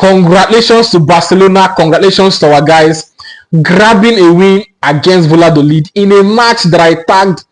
Congratulations to Barcelona. Congratulations to our guys grabbing a win against Valladolid in a match that I tagged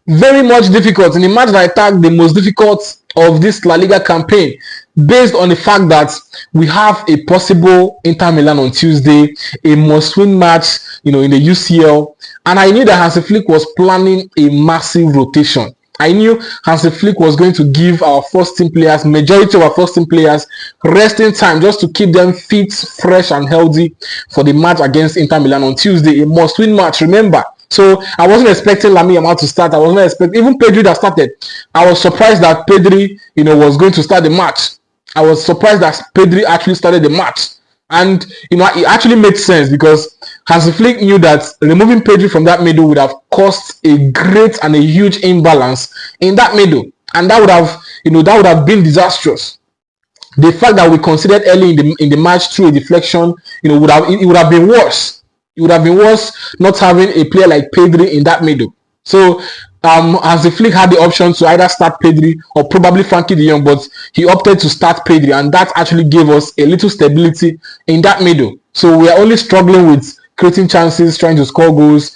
very much difficult. In a match that I tagged the most difficult of this La Liga campaign, based on the fact that we have a possible Inter Milan on Tuesday, a must-win match, in the UCL, and I knew that Hansi Flick was planning a massive rotation. I knew Hansi Flick was going to give our first team players, majority of our first team players, resting time just to keep them fit, fresh, and healthy for the match against Inter Milan on Tuesday, a must-win match. Remember. So I wasn't expecting Lamine Yamal to start. I wasn't expecting even Pedri that started. I was surprised that Pedri, was going to start the match. I was surprised that Pedri actually started the match. And it actually made sense because Hansi Flick knew that removing Pedri from that middle would have caused a great and a huge imbalance in that middle, and that would have been disastrous. The fact that we considered early in the match through a deflection, it would have been worse. It would have been worse not having a player like Pedri in that middle. So Hansi Flick had the option to either start Pedri or probably Frankie de Jong, but he opted to start Pedri, and that actually gave us a little stability in that middle. So we are only struggling with creating chances, trying to score goals.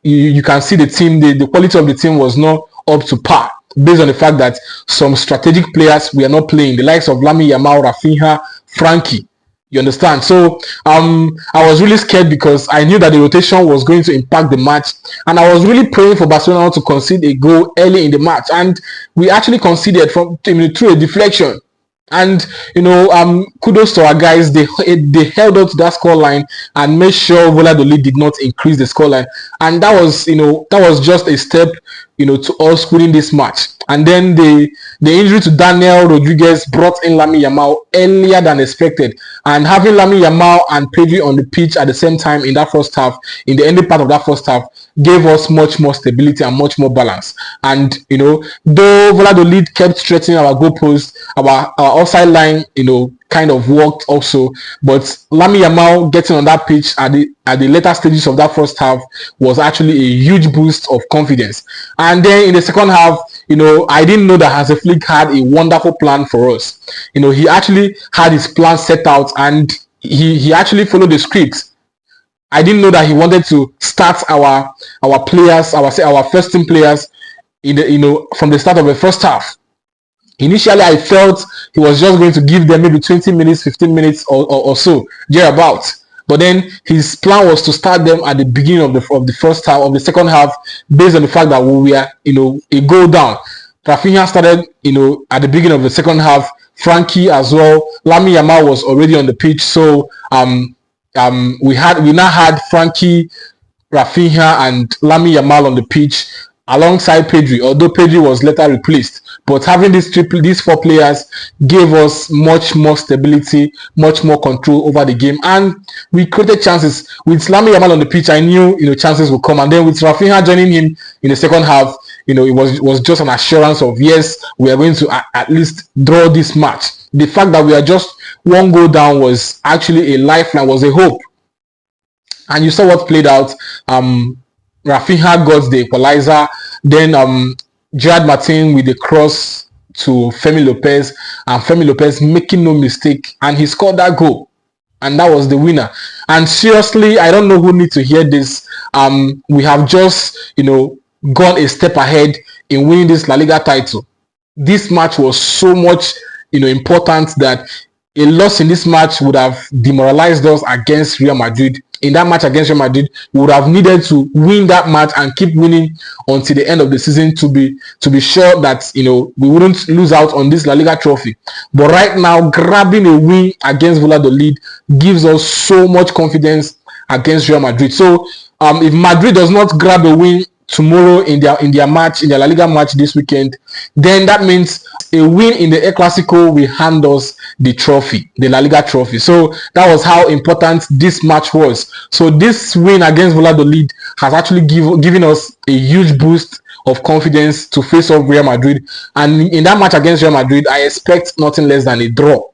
You can see the team, the quality of the team was not up to par, based on the fact that some strategic players we are not playing, the likes of Lamine Yamal, Rafinha, Frankie. You understand? So I was really scared because I knew that the rotation was going to impact the match, and I was really praying for Barcelona to concede a goal early in the match, and we actually conceded through a deflection. And kudos to our guys. They held up to that scoreline and made sure Valladolid did not increase the scoreline, and that was just a step to us winning this match. And then the injury to Daniel Rodriguez brought in Lamine Yamal earlier than expected, and having Lamine Yamal and Pedri on the pitch at the same time in that first half, in the ending part of that first half, gave us much more stability and much more balance. And though Valladolid kept stretching our goalpost, our offside line, kind of worked also, but Lamine Yamal getting on that pitch at the later stages of that first half was actually a huge boost of confidence. And then in the second half, I didn't know that Hansi Flick had a wonderful plan for us. He actually had his plan set out, and he actually followed the script. I didn't know that he wanted to start our players, our first team players, from the start of the first half. Initially, I felt he was just going to give them maybe 20 minutes, 15 minutes or so, thereabouts. But then his plan was to start them at the beginning of the first half, of the second half, based on the fact that we were, a goal down. Rafinha started, at the beginning of the second half. Frankie as well. Lamine Yamal was already on the pitch, so we now had Frankie, Rafinha, and Lamine Yamal on the pitch alongside Pedri, although Pedri was later replaced. But having these four players gave us much more stability, much more control over the game, and we created chances. With Lamine Yamal on the pitch, I knew chances would come, and then with Rafinha joining him in the second half, it was just an assurance of, yes, we are going to at least draw this match. The fact that we are just one goal down was actually a lifeline, was a hope. And you saw what played out. Rafinha got the equalizer. Then Gerard Martin with the cross to Femi Lopez, and Femi Lopez making no mistake, and he scored that goal, and that was the winner. And seriously, I don't know who needs to hear this. We have just gone a step ahead in winning this La Liga title. This match was so much important that a loss in this match would have demoralized us against Real Madrid. In that match against Real Madrid, we would have needed to win that match and keep winning until the end of the season to be sure that we wouldn't lose out on this La Liga trophy. But right now, grabbing a win against Valladolid gives us so much confidence against Real Madrid. So if Madrid does not grab a win tomorrow in their match, in their La Liga match this weekend, then that means a win in the El Clasico will hand us the trophy, the La Liga trophy. So that was how important this match was. So this win against Valladolid has actually given us a huge boost of confidence to face off Real Madrid. And in that match against Real Madrid, I expect nothing less than a draw.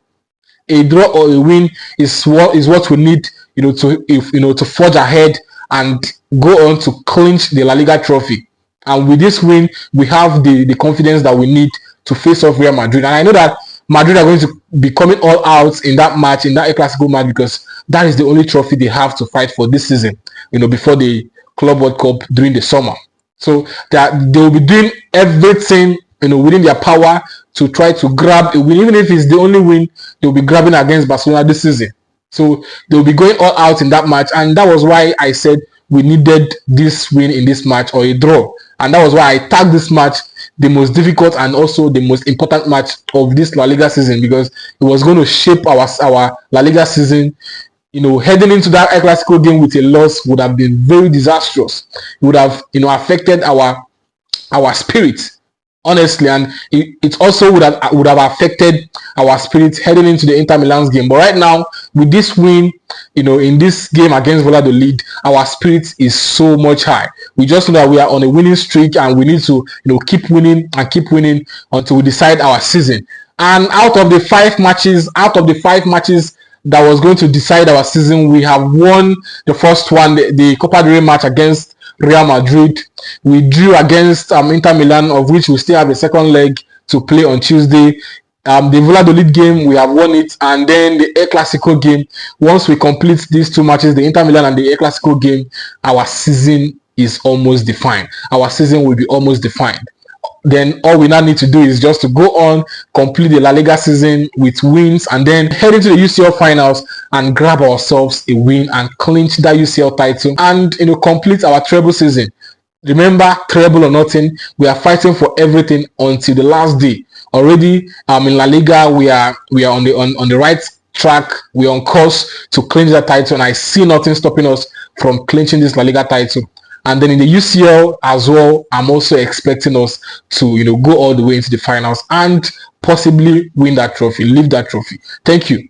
A draw or a win is what we need, to forge ahead and go on to clinch the La Liga trophy. And with this win, we have the confidence that we need to face off Real Madrid. And I know that Madrid are going to be coming all out in that match, in that El Clasico match, because that is the only trophy they have to fight for this season, before the Club World Cup during the summer. So that they will be doing everything, within their power to try to grab a win. Even if it's the only win, they'll be grabbing against Barcelona this season. So they'll be going all out in that match. And that was why I said we needed this win in this match, or a draw. And that was why I tagged this match the most difficult and also the most important match of this La Liga season, because it was going to shape our La Liga season. Heading into that El Clasico game with a loss would have been very disastrous. It would have, affected our spirit, honestly, and it also would have affected our spirit heading into the Inter Milan's game. But right now, with this win, in this game against Valladolid, our spirit is so much high. We just know that we are on a winning streak, and we need to, keep winning until we decide our season. And out of the five matches that was going to decide our season, we have won the first one, the Copa del Rey match against Real Madrid. We drew against Inter Milan, of which we still have a second leg to play on Tuesday. The Valladolid game, we have won it, and then the El Clasico game. Once we complete these two matches, the Inter Milan and the El Clasico game, our season is almost defined. Our season will be almost defined. Then all we now need to do is just to go on, complete the La Liga season with wins, and then head into the UCL finals and grab ourselves a win and clinch that UCL title, and complete our treble season. Remember, treble or nothing, we are fighting for everything until the last day. Already in La Liga, we are on the right track. We are on course to clinch that title, and I see nothing stopping us from clinching this La Liga title. And then in the UCL as well, I'm also expecting us to go all the way into the finals and possibly win that trophy, lift that trophy. Thank you.